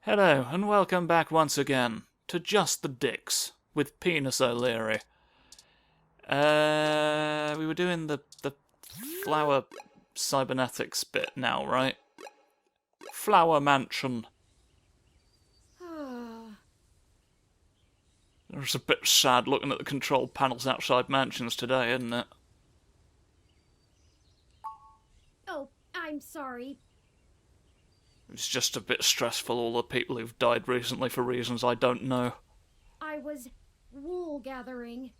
Hello, and welcome back once again to Just the Dicks with Penis O'Leary. We were doing the flower cybernetics bit now, right? Flower Mansion. It's a bit sad looking at the control panels outside mansions today, isn't it? Oh, I'm sorry. It's just a bit stressful, all the people who've died recently for reasons I don't know. I was wool gathering.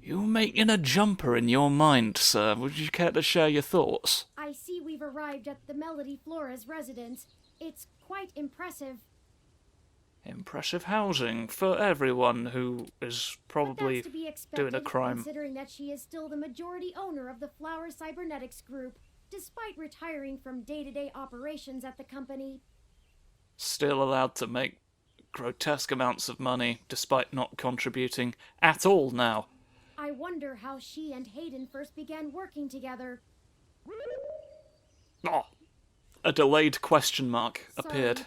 You're making a jumper in your mind, sir. Would you care to share your thoughts? I see we've arrived at the Melody Flores residence. It's quite impressive. Impressive housing for everyone who is probably But that's to be expected, doing a crime. considering that she is still the majority owner of the Flower Cybernetics Group, despite retiring from day-to-day operations at the company. Still allowed to make grotesque amounts of money despite not contributing at all now. I wonder how she and Hayden first began working together. Oh, a delayed question mark Sorry. appeared.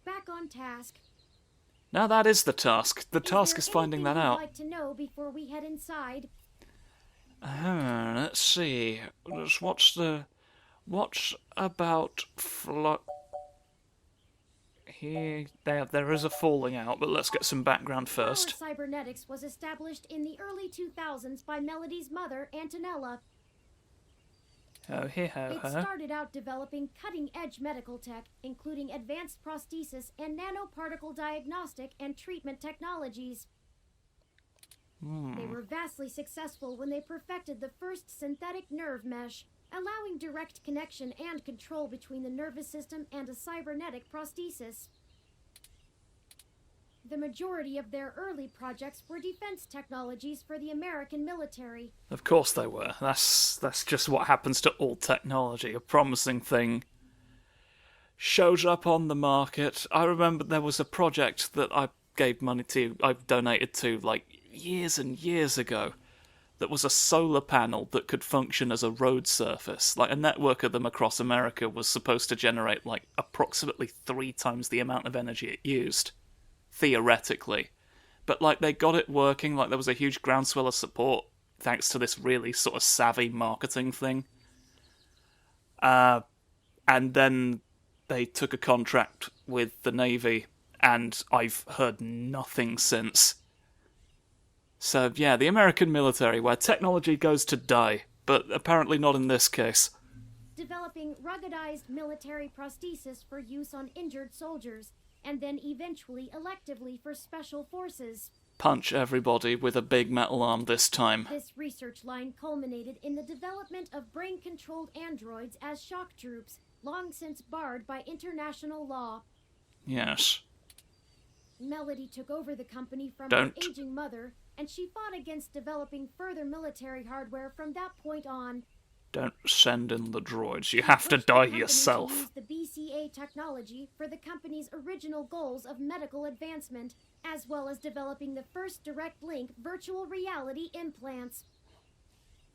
Back on task. Now that is the task. The task is finding that out. I'd like to know before we head inside. Let's see. What's about Here, there is a falling out, but let's get some background first. Flower Cybernetics was established in the early 2000s by Melody's mother, Antonella. Oh, It started out developing cutting-edge medical tech, including advanced prosthesis and nanoparticle diagnostic and treatment technologies. They were vastly successful when they perfected the first synthetic nerve mesh, allowing direct connection and control between the nervous system and a cybernetic prosthesis. The majority of their early projects were defense technologies for the American military. Of course they were. That's just what happens to all technology. A promising thing shows up on the market. I remember there was a project that I donated to like years and years ago, that was a solar panel that could function as a road surface. Like, a network of them across America was supposed to generate like approximately 3 times the amount of energy it used, theoretically. But like, they got it working. Like, there was a huge groundswell of support thanks to this really sort of savvy marketing thing. And then they took a contract with the Navy, and I've heard nothing since. So, yeah, the American military, where technology goes to die, but apparently not in this case. Developing ruggedized military prosthesis for use on injured soldiers, and then eventually electively for special forces. Punch everybody with a big metal arm this time. This research line culminated in the development of brain-controlled androids as shock troops, long since barred by international law. Yes. Melody took over the company from Don't. her aging mother, and she fought against developing further military hardware from that point on. Don't send in the droids. You have to die To yourself. use the BCA technology for the company's original goals of medical advancement, as well as developing the first direct link virtual reality implants.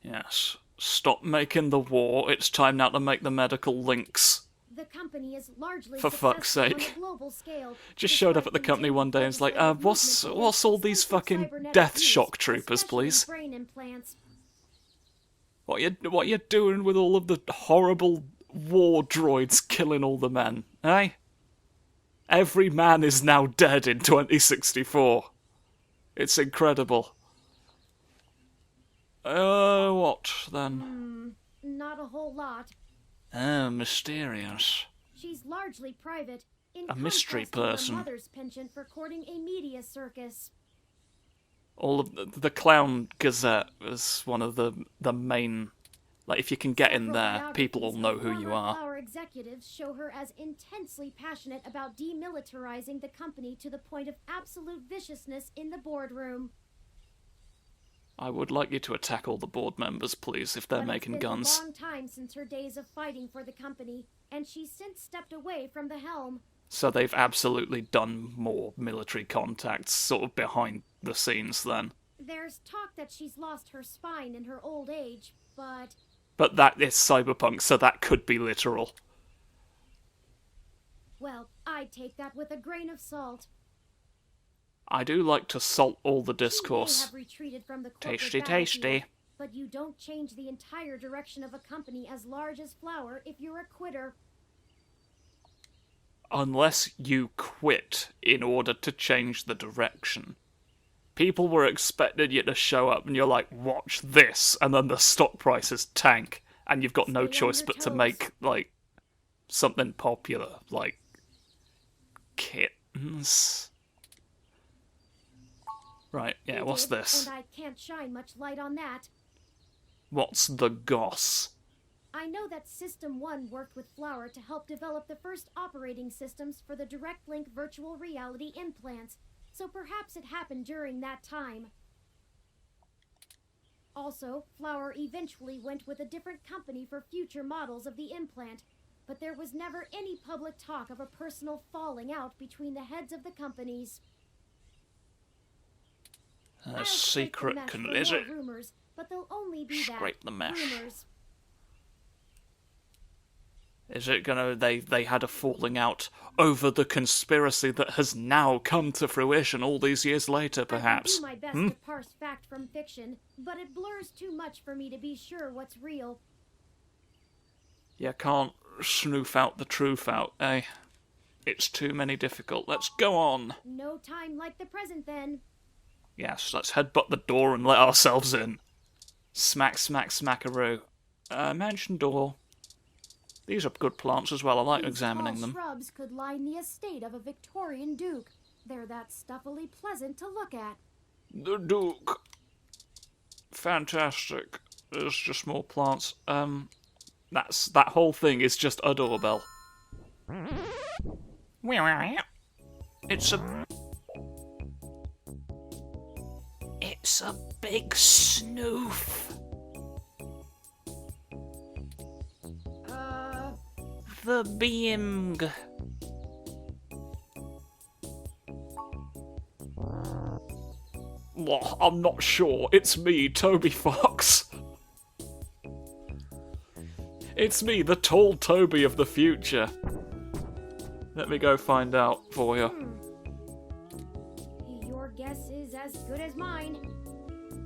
Yes. Stop making the war. It's time now to make the medical links. The company is largely For fuck's successful sake. on a global scale. Just showed up at the company one day and was like, what's all these fucking death shock troopers, please? Brain implants. What you doing with all of the horrible war droids killing all the men, eh? Every man is now dead in 2064. It's incredible. What then? Not a whole lot. Oh, mysterious. She's largely private. In A mystery contrast to her person. mother's penchant for courting a media circus. All of the Clown Gazette is one of the main. Like, if you can get in Several there, people will know biographies who you of former are. Flower executives show her as intensely passionate about demilitarizing the company to the point of absolute viciousness in the boardroom. I would like you to attack all the board members, please, if they're But making it's been guns. a long time since her days of fighting for the company, and she's since stepped away from the helm. So they've absolutely done more military contacts, sort of behind the scenes then. There's talk that she's lost her spine in her old age, but But that is cyberpunk, so that could be literal. Well, I take that with a grain of salt. I do like to salt all the You may discourse. have retreated from the corporate Tasty, battlefield, tasty. but you don't change the entire direction of a company as large as Flower if you're a quitter. Unless you quit in order to change the direction. People were expecting you to show up and you're like, watch this, and then the stock prices tank, and you've got no Stay on choice your but to toes. make, like, something popular, like kittens. Right, yeah, You what's did, this? And I can't shine much light on that. What's the goss? I know that System 1 worked with Flower to help develop the first operating systems for the Direct Link virtual reality implants, so perhaps it happened during that time. Also, Flower eventually went with a different company for future models of the implant, but there was never any public talk of a personal falling out between the heads of the companies. A I'll secret scrape the can... mesh for Is more it? rumors, but they'll only be Scrape the mesh. rumors. Is it gonna... They had a falling out over the conspiracy that has now come to fruition all these years later, perhaps? I can do my best to parse fact from fiction, but it blurs too much for me to be sure what's real. You can't snoof out the truth out, eh? It's too many difficult. Let's go on. No time like the present, then. Yes, let's headbutt the door and let ourselves in. Smack, smack, smackaroo. Mansion door. These are good plants as well. I like These examining tall them. shrubs could line the estate of a Victorian duke. They're that stuffily pleasant to look at. The Duke. Fantastic. There's just more plants. That whole thing is just a doorbell. It's a big snoof. The being. Well, I'm not sure. It's me, Toby Fox. It's me, the tall Toby of the future. Let me go find out for you. Your guess is as good as mine.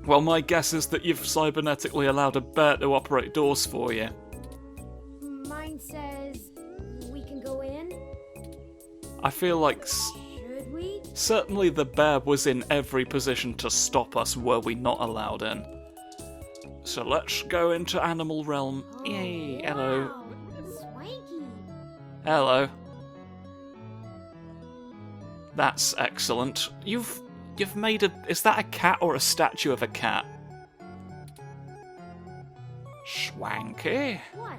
Well, my guess is that you've cybernetically allowed a bear to operate doors for you. Mine says we can go in. I feel like Should we? certainly the bear was in every position to stop us were we not allowed in. So let's go into Animal Realm. Yay, hello. Wow, swanky. Hello. That's excellent. You've made a... Is that a cat or a statue of a cat? Swanky. What?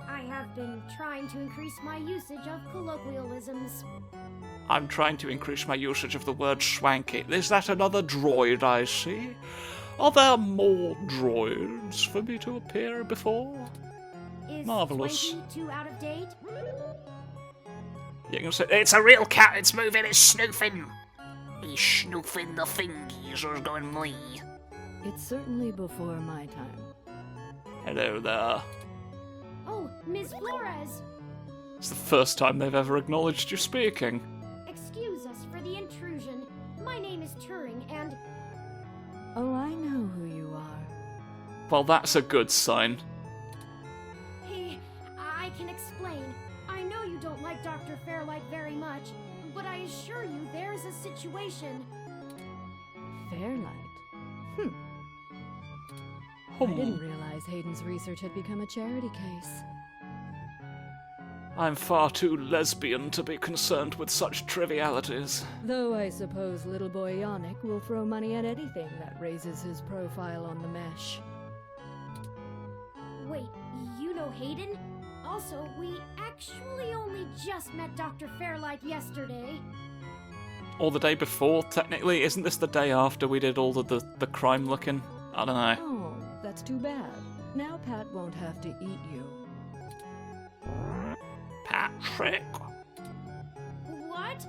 I have been trying to increase my usage of colloquialisms. I'm trying to increase my usage of the word swanky. Is that another droid I see? Are there more droids for me to appear before? Is Marvelous. swanky too out of date? You can say, it's a real cat, it's moving, it's snoofing. He's snoofing the thingies, who's going me. It's certainly before my time. Hello there. Oh, Ms. Flores! It's the first time they've ever acknowledged you speaking. Excuse us for the intrusion. My name is Turing, and Oh, I know who you are. Well, that's a good sign. hey, I can explain. I know you don't like Dr. Fairlight very much, but I assure you there's a situation. Fairlight. I didn't realize Hayden's research had become a charity case. I'm far too lesbian to be concerned with such trivialities. Though I suppose little boy Yannick will throw money at anything that raises his profile on the mesh. Wait, you know Hayden? Also, we actually only just met Dr. Fairlight yesterday. Or the day before, technically. Isn't this the day after we did all the crime looking? I don't know. Oh, that's too bad. Now Pat won't have to eat you. Patrick. What?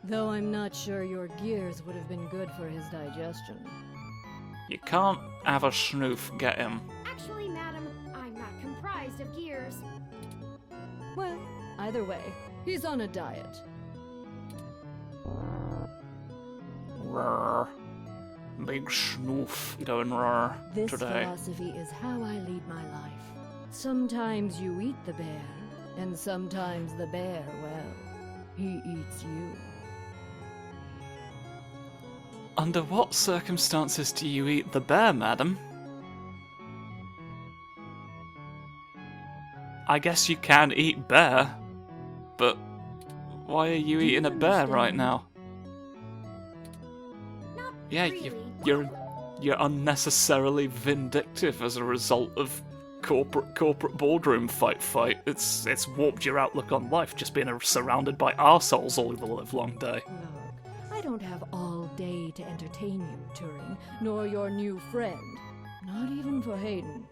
Though I'm not sure your gears would have been good for his digestion. You can't have a snoof get him. Actually, madam, I'm not comprised of gears. Well, either way, he's on a diet. Roar. Big snoof going roar This today. philosophy is how I lead my life. Sometimes you eat the bear, and sometimes the bear, well, he eats you. Under what circumstances do you eat the bear, madam? I guess you can eat bear, but why are you Do you eating a bear right understand? now? Not Yeah, really. you're unnecessarily vindictive as a result of corporate boardroom fight. It's warped your outlook on life, just being surrounded by arseholes all the livelong day. Look, I don't have all day to entertain you, Turing, nor your new friend. Not even for Hayden.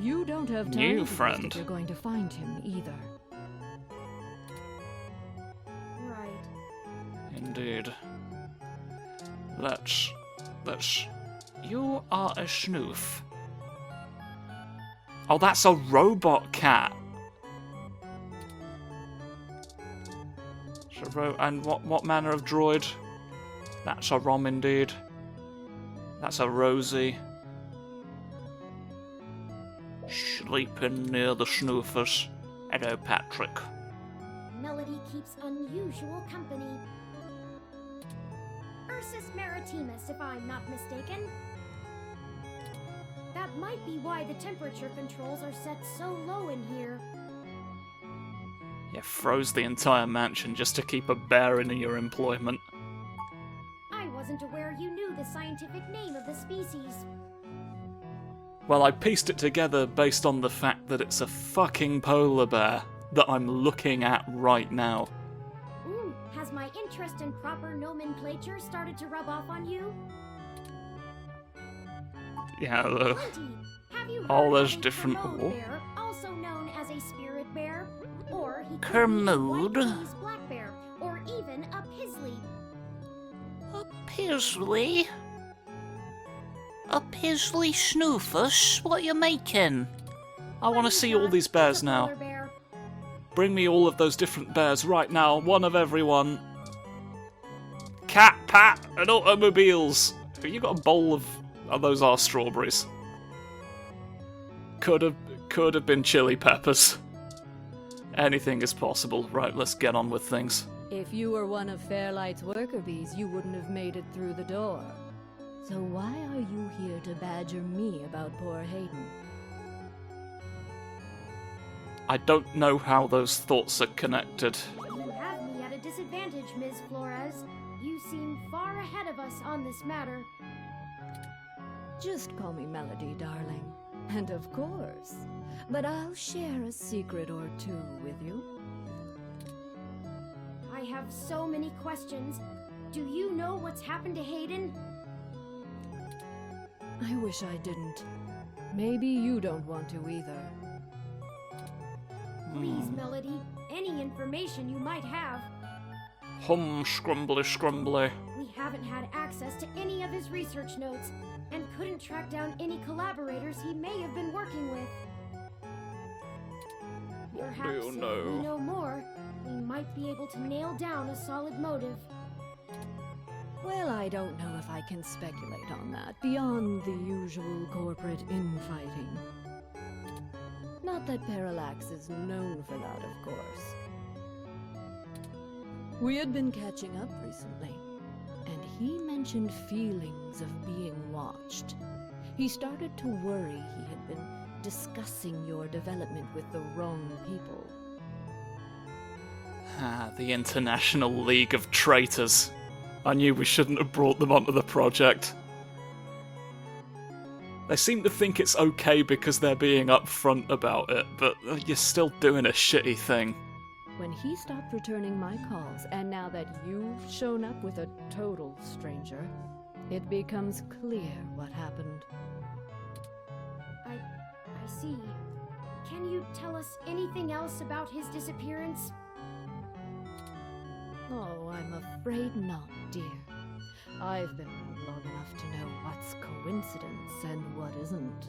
You don't have time New to predict friend? if you're going to find him either. Right. Indeed. Let's. You are a snoof. Oh, that's a robot cat. And what manner of droid? That's a Rom indeed. That's a Rosie. Sleeping near the snoofers. Hello, Patrick. Melody keeps unusual company. Ursus Maritimus, if I'm not mistaken. That might be why the temperature controls are set so low in here. You froze the entire mansion just to keep a bear in your employment. I wasn't aware you knew the scientific name of the species. Well, I pieced it together based on the fact that it's a fucking polar bear that I'm looking at right now. Ooh, has my interest in proper nomenclature started to rub off on you? Yeah, Plenty. Have you heard all those of a different- Kermode bear, also known as a spirit bear? Or he could be a Kermode? white-faced black bear, or even a pisley. a Pisley? A Pisley Snoofus? What are you making? I want to see all these bears It's a now. polar bear. Bring me all of those different bears right now, one of everyone. Cat, Pat, and automobiles. Have you got a bowl of... Oh, those are strawberries. Could have been chili peppers. Anything is possible. Right, let's get on with things. If you were one of Fairlight's worker bees, you wouldn't have made it through the door. So why are you here to badger me about poor Hayden? I don't know how those thoughts are connected. You have me at a disadvantage, Ms. Flores. You seem far ahead of us on this matter. Just call me Melody, darling. And of course. But I'll share a secret or two with you. I have so many questions. Do you know what's happened to Hayden? I wish I didn't. Maybe you don't want to either. Please, Melody, any information you might have. Scrumbly, scrumbly. We haven't had access to any of his research notes, and couldn't track down any collaborators he may have been working with. Perhaps if we know more, we might be able to nail down a solid motive. Well, I don't know if I can speculate on that, beyond the usual corporate infighting. Not that Parallax is known for that, of course. We had been catching up recently, and he mentioned feelings of being watched. He started to worry he had been discussing your development with the wrong people. Ah, the International League of Traitors. I knew we shouldn't have brought them onto the project. They seem to think it's okay because they're being upfront about it, but you're still doing a shitty thing. When he stopped returning my calls, and now that you've shown up with a total stranger, it becomes clear what happened. I see. Can you tell us anything else about his disappearance? Oh, I'm afraid not, dear. I've been around long enough to know what's coincidence and what isn't.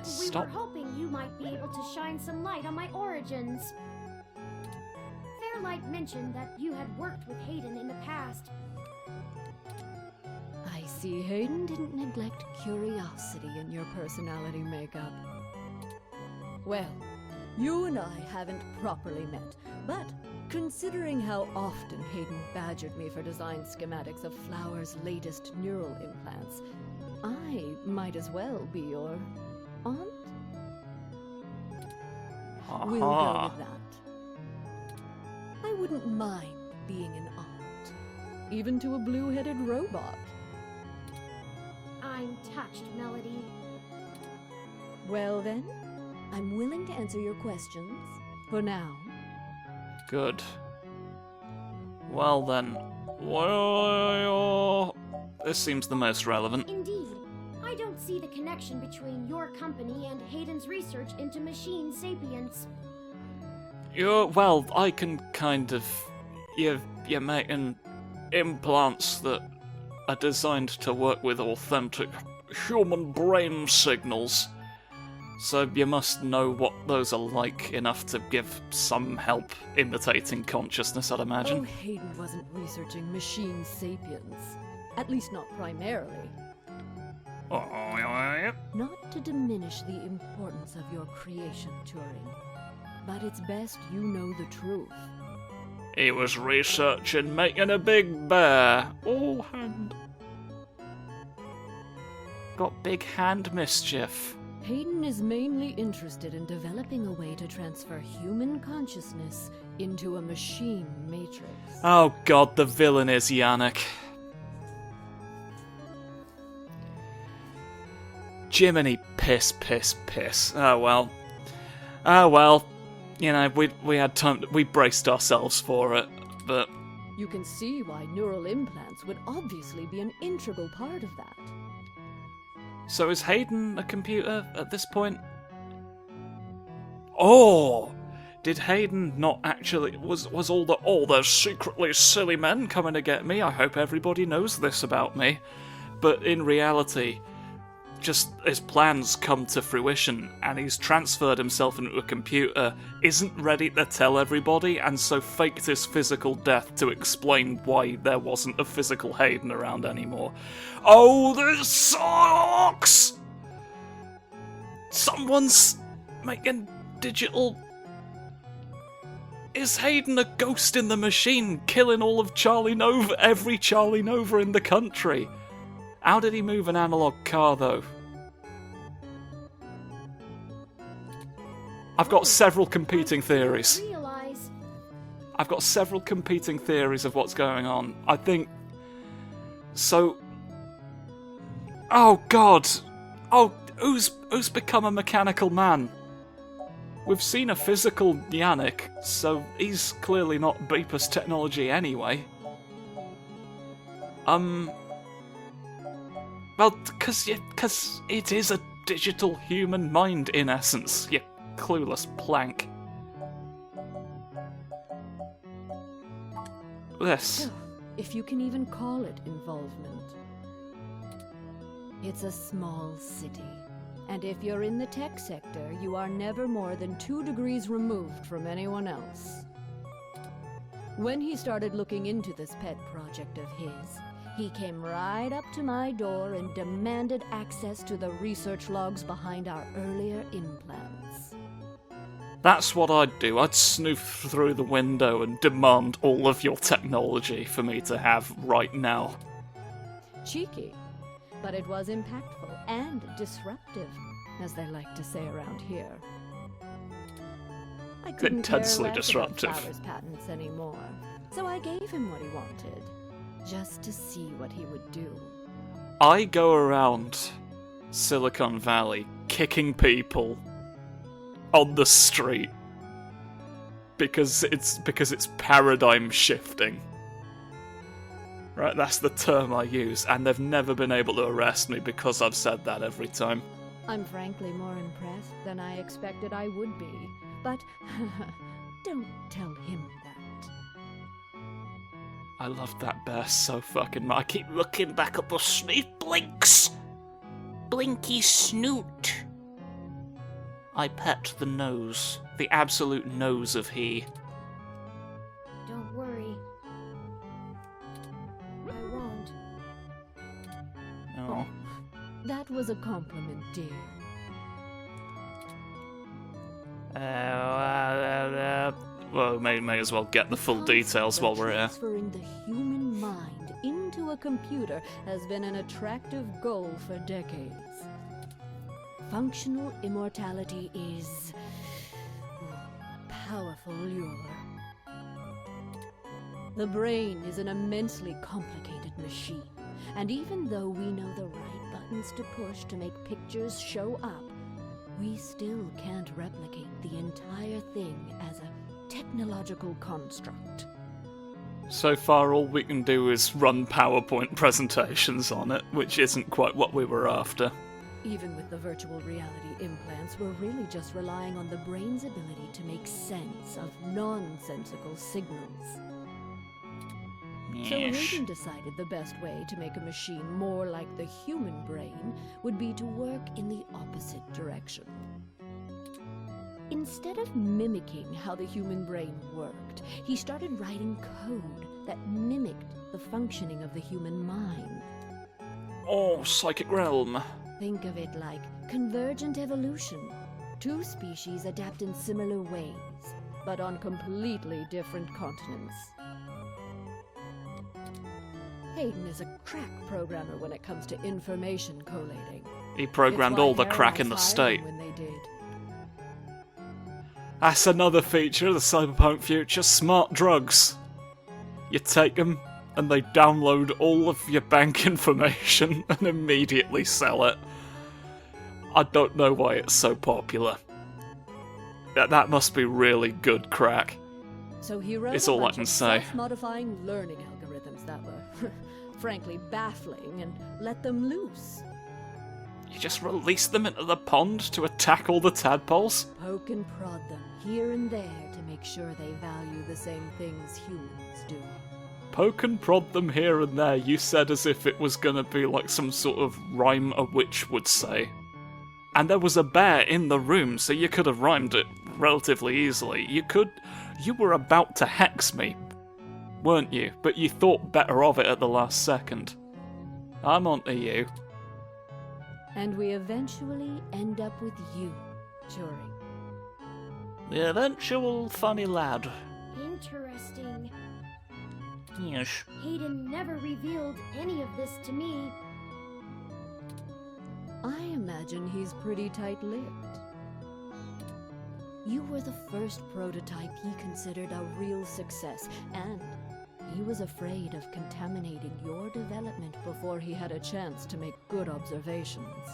Stop. We were hoping you might be able to shine some light on my origins. Fairlight mentioned that you had worked with Hayden in the past. I see Hayden didn't neglect curiosity in your personality makeup. Well, you and I haven't properly met, but considering how often Hayden badgered me for design schematics of Flower's latest neural implants, I might as well be your aunt? We'll go with that. I wouldn't mind being an aunt, even to a blue-headed robot. I'm touched, Melody. Well then, I'm willing to answer your questions, for now. Good. Well then, well, this seems the most relevant. Indeed. I don't see the connection between your company and Hayden's research into machine sapience. Well, I can kind of... You're making implants that are designed to work with authentic human brain signals. So you must know what those are like enough to give some help imitating consciousness, I'd Oh, imagine. Hayden wasn't researching machine sapience. At least not primarily. Not to diminish the importance of your creation, Turing, but it's best you know the truth. He was researching making a big bear. Oh, hand. Got big hand mischief. Hayden is mainly interested in developing a way to transfer human consciousness into a machine matrix. Oh god, the villain is Yannick. Jiminy piss. Oh well. You know, we had time, we braced ourselves for it, but... You can see why neural implants would obviously be an integral part of that. So is Hayden a computer at this point? Oh! Did Hayden not actually... Was all those secretly silly men coming to get me? I hope everybody knows this about me. But in reality, just his plans come to fruition, and he's transferred himself into a computer, isn't ready to tell everybody, and so faked his physical death to explain why there wasn't a physical Hayden around anymore. Oh, this sucks! Someone's making digital... Is Hayden a ghost in the machine, killing all of Charlie Nova, every Charlie Nova in the country? How did he move an analog car, though? I've got several competing theories. I've got several competing theories of what's going on. I think... So... Oh, God! Oh, who's become a mechanical man? We've seen a physical Yannick, so he's clearly not Beepus technology anyway. Well, because it is a digital human mind, in essence, you clueless plank. This. If you can even call it involvement. It's a small city, and if you're in the tech sector, you are never more than 2 degrees removed from anyone else. When he started looking into this pet project of his, he came right up to my door and demanded access to the research logs behind our earlier implants. That's what I'd do. I'd snoof through the window and demand all of your technology for me to have right now. Cheeky, but it was impactful and disruptive, as they like to say around here. I couldn't Intensely care less disruptive. about Flowers' patents anymore, so I gave him what he wanted, just to see what he would do. I go around Silicon Valley kicking people on the street because it's paradigm shifting. Right, that's the term I use, and they've never been able to arrest me because I've said that every time. I'm frankly more impressed than I expected I would be, but don't tell him that. I love that bear so fucking much. I keep looking back at the snoot. Blinks! Blinky snoot. I pet the nose. The absolute nose of he. Don't worry. I won't. Oh. That was a compliment, dear. Well, may as well get the full details while we're here. Transferring the human mind into a computer has been an attractive goal for decades. Functional immortality is a powerful lure. The brain is an immensely complicated machine, and even though we know the right buttons to push to make pictures show up, we still can't replicate the entire thing as a technological construct. So far, all we can do is run PowerPoint presentations on it, which isn't quite what we were after. Even with the virtual reality implants, we're really just relying on the brain's ability to make sense of nonsensical signals. So Hayden decided the best way to make a machine more like the human brain would be to work in the opposite direction. Instead of mimicking how the human brain worked, he started writing code that mimicked the functioning of the human mind. Oh, Psychic Realm. Think of it like convergent evolution. Two species adapt in similar ways, but on completely different continents. Hayden is a crack programmer when it comes to information collating. He programmed all the crack in the state. When they did. That's another feature of the cyberpunk future, smart drugs. You take them, and they download all of your bank information and immediately sell it. I don't know why it's so popular. That must be really good crack. So he wrote It's a all I bunch can of say. self-modifying learning algorithms that were, frankly, baffling, and let them loose. You just release them into the pond to attack all the tadpoles? Poke and prod them here and there to make sure they value the same things humans do. Poke and prod them here and there, you said as if it was gonna be like some sort of rhyme a witch would say. And there was a bear in the room, so you could have rhymed it relatively easily. You were about to hex me, weren't you? But you thought better of it at the last second. I'm onto you. And we eventually end up with you, Turing. The eventual funny lad. Interesting. Yes. Hayden never revealed any of this to me. I imagine he's pretty tight-lipped. You were the first prototype he considered a real success, and he was afraid of contaminating your development before he had a chance to make good observations.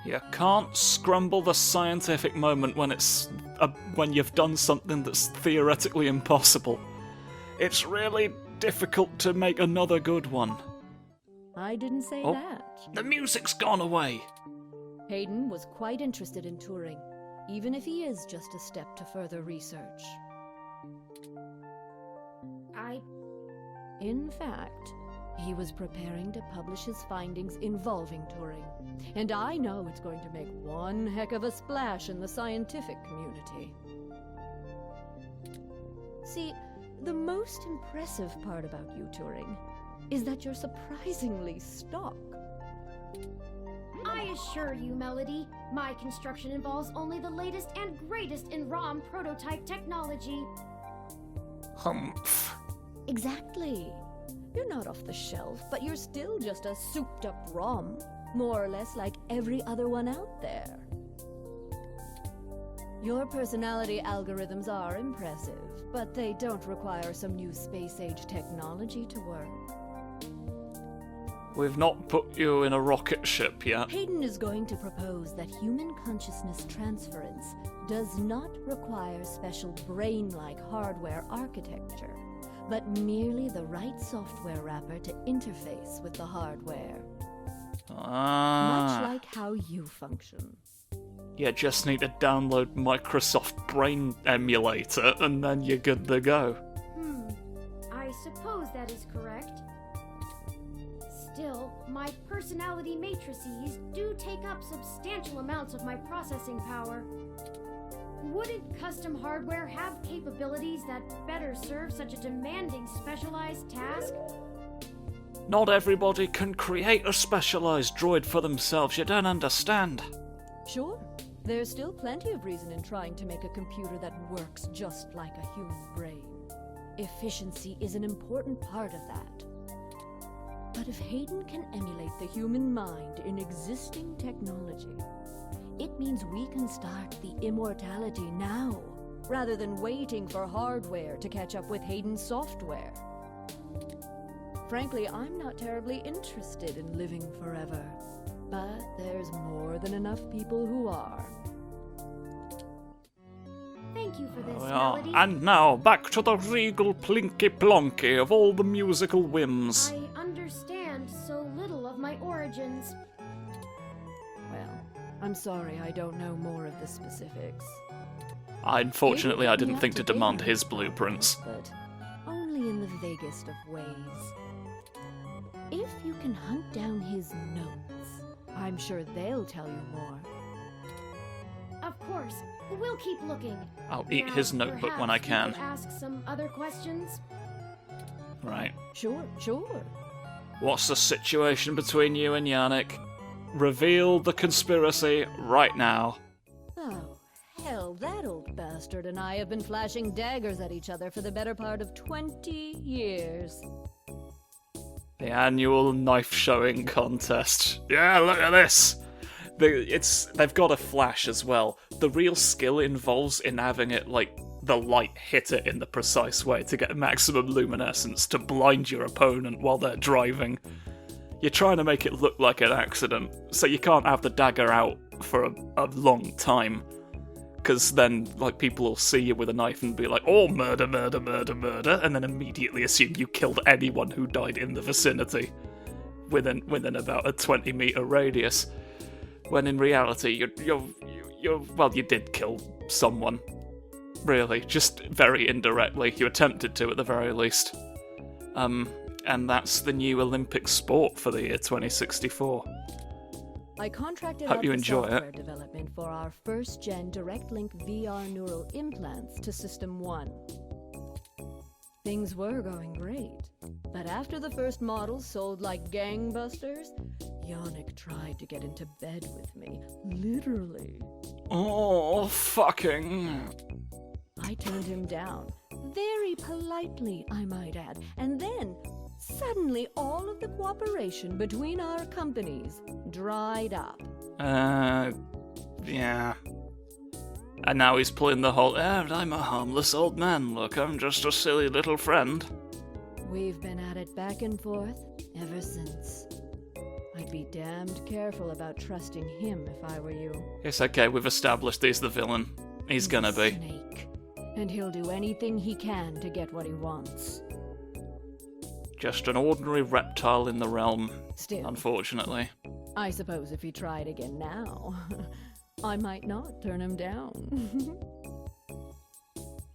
You can't scrumble the scientific moment when you've done something that's theoretically impossible. It's really difficult to make another good one. I didn't say Oh. that. The music's gone away. Hayden was quite interested in Turing, even if he is just a step to further research. In fact, he was preparing to publish his findings involving Turing, and I know it's going to make one heck of a splash in the scientific community. See, the most impressive part about you, Turing, is that you're surprisingly stock. I assure you, Melody, my construction involves only the latest and greatest in ROM prototype technology. Humph. Exactly. You're not off the shelf, but you're still just a souped-up ROM, more or less like every other one out there. Your personality algorithms are impressive, but they don't require some new space-age technology to work. We've not put you in a rocket ship yet. Hayden is going to propose that human consciousness transference does not require special brain-like hardware architecture, but merely the right software wrapper to interface with the hardware. Much like how you function. You just need to download Microsoft Brain Emulator and then you're good to go. I suppose that is correct. Still, my personality matrices do take up substantial amounts of my processing power. Wouldn't custom hardware have capabilities that better serve such a demanding specialized task? Not everybody can create a specialized droid for themselves, you don't understand. Sure, there's still plenty of reason in trying to make a computer that works just like a human brain. Efficiency is an important part of that. But if Hayden can emulate the human mind in existing technology, it means we can start the immortality now, rather than waiting for hardware to catch up with Hayden's software. Frankly, I'm not terribly interested in living forever, but there's more than enough people who are. Thank you for this, Yeah. Melody. And now, back to the regal plinky plonky of all the musical whims. I understand so little of my origins. Well, I'm sorry I don't know more of the specifics. Unfortunately, I Maybe didn't we think to have to demand date his it, blueprints. but only in the vaguest of ways. If you can hunt down his notes, I'm sure they'll tell you more. Of course, we'll keep looking. I'll eat Now, his notebook when I perhaps we can. could ask some other questions. Right. Sure. What's the situation between you and Yannick? Reveal the conspiracy right now. Oh, hell, that old bastard and I have been flashing daggers at each other for the better part of 20 years. The annual knife showing contest. Yeah, look at this. They've got a flash as well. The real skill involves in having it the light hit it in the precise way to get maximum luminescence to blind your opponent while they're driving. You're trying to make it look like an accident, so you can't have the dagger out for a long time. Because then, people will see you with a knife and be like, oh, murder, murder, murder, murder, and then immediately assume you killed anyone who died in the vicinity within about a 20-meter radius. When in reality, you did kill someone. Really, just very indirectly. You attempted to, at the very least. And that's the new Olympic sport for the year 2064. I contracted Hope out you the enjoy it. software development for our first-gen direct link VR neural implants to System 1. Things were going great, but after the first models sold like gangbusters, Yannick tried to get into bed with me, literally. Oh, fucking... I turned him down, very politely, I might add, and then suddenly all of the cooperation between our companies dried up. Yeah. And now he's pulling the whole, I'm a harmless old man, look, I'm just a silly little friend. We've been at it back and forth ever since. I'd be damned careful about trusting him if I were you. It's okay, we've established he's the villain. He's gonna be. Snake. And he'll do anything he can to get what he wants. Just an ordinary reptile in the realm, Still, unfortunately. I suppose if he tried again now, I might not turn him down.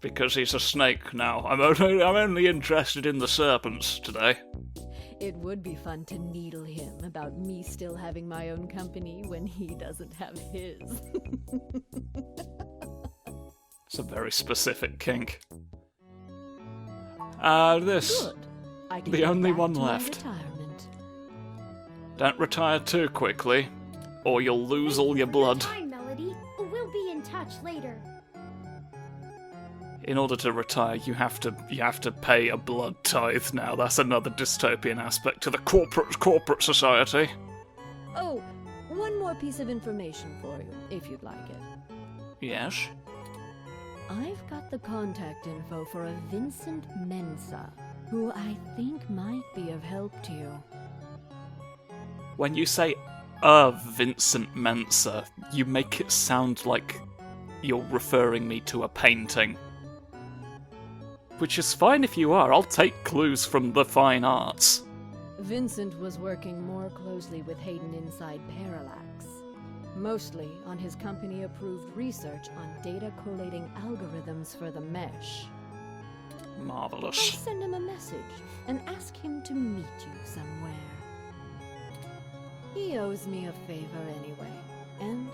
Because he's a snake now. I'm only interested in the serpents today. It would be fun to needle him about me still having my own company when he doesn't have his. It's a very specific kink. This. Good. I can The get only back one to my left. retirement. Don't retire too quickly, or you'll lose all your Thanks for blood. time, Melody. We'll be in touch later. In order to retire, you have to pay a blood tithe now. That's another dystopian aspect to the corporate society. Oh, one more piece of information for you, if you'd like it. Yes? I've got the contact info for a Vincent Mensa, who I think might be of help to you. When you say a Vincent Mensa, you make it sound like you're referring me to a painting. Which is fine if you are, I'll take clues from the fine arts. Vincent was working more closely with Hayden inside Parallax, mostly on his company-approved research on data collating algorithms for the mesh. I'll Marvellous. send him a message and ask him to meet you somewhere. He owes me a favor anyway, and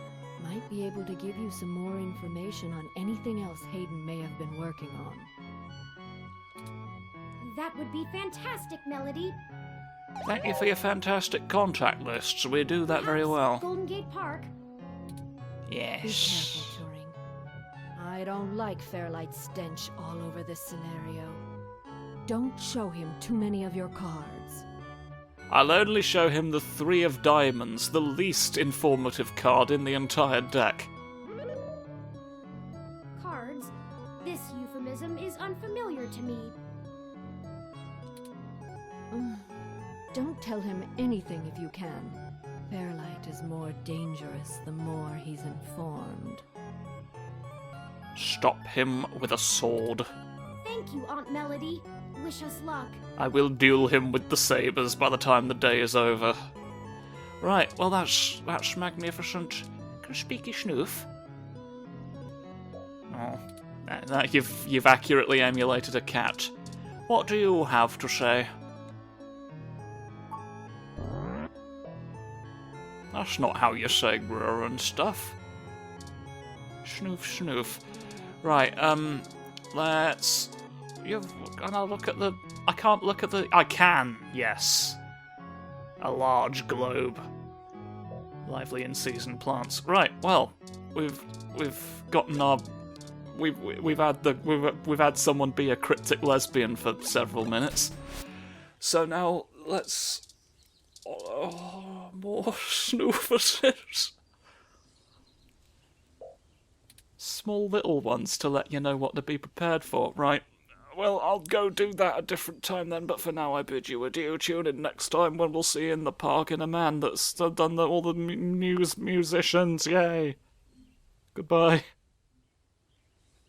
might be able to give you some more information on anything else Hayden may have been working on. That would be fantastic, Melody. Thank you for your fantastic contact lists. We do that very Perhaps well. Golden Gate Park. Be Yes. careful, Turing. I don't like Fairlight's stench all over this scenario. Don't show him too many of your cards. I'll only show him the 3 of diamonds, the least informative card in the entire deck. Cards? This euphemism is unfamiliar to me. Don't tell him anything if you can. Fairlight is more dangerous the more he's informed. Stop him with a sword. Thank you, Aunt Melody. Wish us luck. I will duel him with the sabres by the time the day is over. Right, well that's magnificent. Speaky Snoof. Oh, that you've accurately emulated a cat. What do you have to say? That's not how you say grr and stuff. Snoof, snoof. Right, let's... Gonna look at the... I can't look at the... I can, yes. A large globe. Lively in-season plants. Right, well, we've gotten our... We've had someone be a cryptic lesbian for several minutes. So now, let's... Oh, more snoofuses. Small little ones to let you know what to be prepared for. Right. Well, I'll go do that a different time then, but for now I bid you adieu. Tune in next time when we'll see in the park in a man that's done all the musicians. Yay. Goodbye.